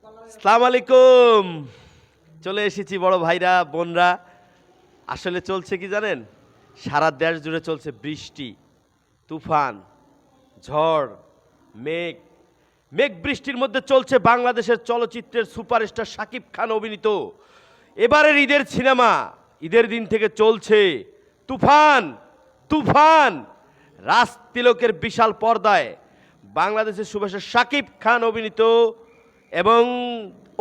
আসসালামু আলাইকুম। চলে এসেছি বড় ভাইরা বোনরা। আসলে চলছে কি জানেন, সারা দেশ জুড়ে চলছে বৃষ্টি, তুফান, ঝড়, মেঘ। মেঘ বৃষ্টির মধ্যে চলছে বাংলাদেশের চলচ্চিত্রের সুপারস্টার শাকিব খান অভিনীত এবারের ঈদের সিনেমা। ঈদের দিন থেকে চলছে তুফান। তুফান রাজ তিলকের বিশাল পর্দায় বাংলাদেশের সুপারস্টার শাকিব খান অভিনীত এবং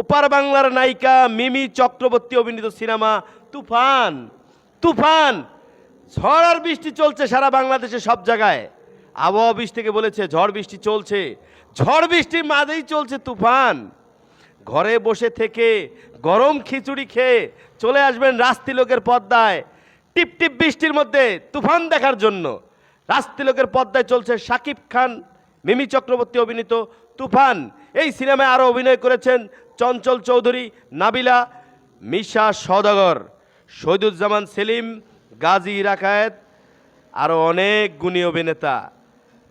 ওপার বাংলার নায়িকা মিমি চক্রবর্তী অভিনীত সিনেমা তুফান। তুফান ঝড় আর বৃষ্টি চলছে সারা বাংলাদেশে সব জায়গায়। আবহাওয়া অফিস থেকে বলেছে ঝড় বৃষ্টি চলছে, ঝড় বৃষ্টির মাঝেই চলছে তুফান। ঘরে বসে থেকে গরম খিচুড়ি খেয়ে চলে আসবেন রাজ তিলকের পর্দায় টিপ টিপ বৃষ্টির মধ্যে তুফান দেখার জন্য। রাজ তিলকের পর্দায় চলছে শাকিব খান মিমি চক্রবর্তী অভিনীত তুফান। এই সিনেমায় আরও অভিনয় করেছেন চঞ্চল চৌধুরী, নাবিলা, মিশা সওদাগর, শহীদুজ্জামান সেলিম, গাজী রাকায়েত, আরও অনেক গুণী অভিনেতা।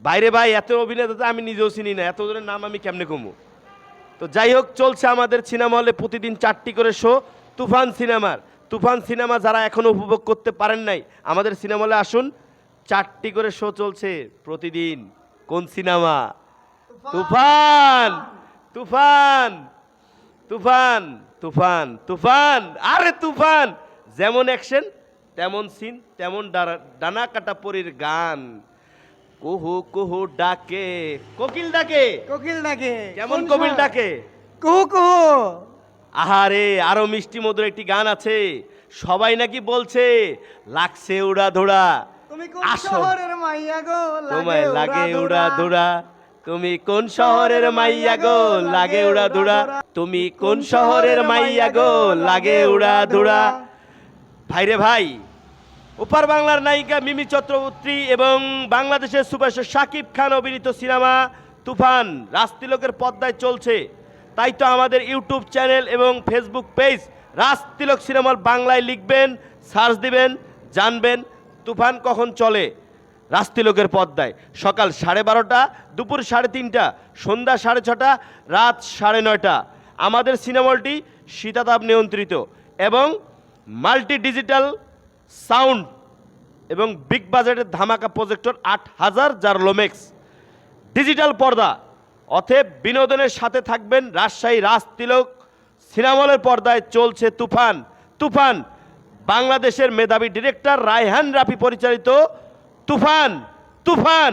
বাইরে ভাই এত অভিনেতা তো আমি নিজেও চিনি না, এতজনের নাম আমি কেমনে কমু। তো যাই হোক, চলছে আমাদের সিনেমা হলে প্রতিদিন 4টি করে শো তুফান সিনেমার। তুফান সিনেমা যারা এখনও উপভোগ করতে পারেন নাই, আমাদের সিনেমা হলে আসুন। 4টি করে শো চলছে প্রতিদিন। কোন সিনেমা? তুফান। তুফান তুফান তুফান তুফান আরে তুফান। যেমন অ্যাকশন তেমন সিন, তেমন ডানা কাটা পরীর গান। কুহু কুহু ডাকে কোকিল ডাকে, কোকিল ডাকে কেমন কোকিল ডাকে? কুহু কুহু। আহারে, আরো মিষ্টি মধুর একটি গান আছে, সবাই নাকি বলছে লাগছে উড়া ধুরা। তুমি কোন আসো। শহরের মাইয়া গো? তোমায় লাগে উড়া ধুরা। তুমি কোন শহরের মাইয়া গো? লাগে উড়া ধুরা। তুমি কোন শহরের মাইয়া গো? লাগে উড়া ধুরা। ভাইরে ভাই, ওপার বাংলার নায়িকা মিমি চক্রবর্তী এবং বাংলাদেশের সুপারস্টার শাকিব খান অভিনীত সিনেমা তুফান রাজ তিলকের পর্দায় চলছে। তাই তো আমাদের ইউটিউব চ্যানেল এবং ফেসবুক পেজ রাজ তিলক সিনেমার বাংলায় লিখবেন, সার্চ দিবেন, জানবেন তুফান কখন চলে। রাজ তিলকের পর্দায় সকাল 12:30, দুপুর 3:30, সন্ধ্যা 6:30, রাত 9:30। আমাদের সিনেমা হলটি শীতাতাপ নিয়ন্ত্রিত এবং মাল্টি ডিজিটাল সাউন্ড এবং বিগ বাজেটের ধামাকা প্রজেক্টর 8000 যার লোমেক্স ডিজিটাল পর্দা। অতএব বিনোদনের সাথে থাকবেন। রাজশাহী রাজ তিলক সিনেমা হলের পর্দায় চলছে তুফান। তুফান বাংলাদেশের মেধাবী ডিরেক্টর রায়হান রাফি পরিচালিত তুফান। তুফান।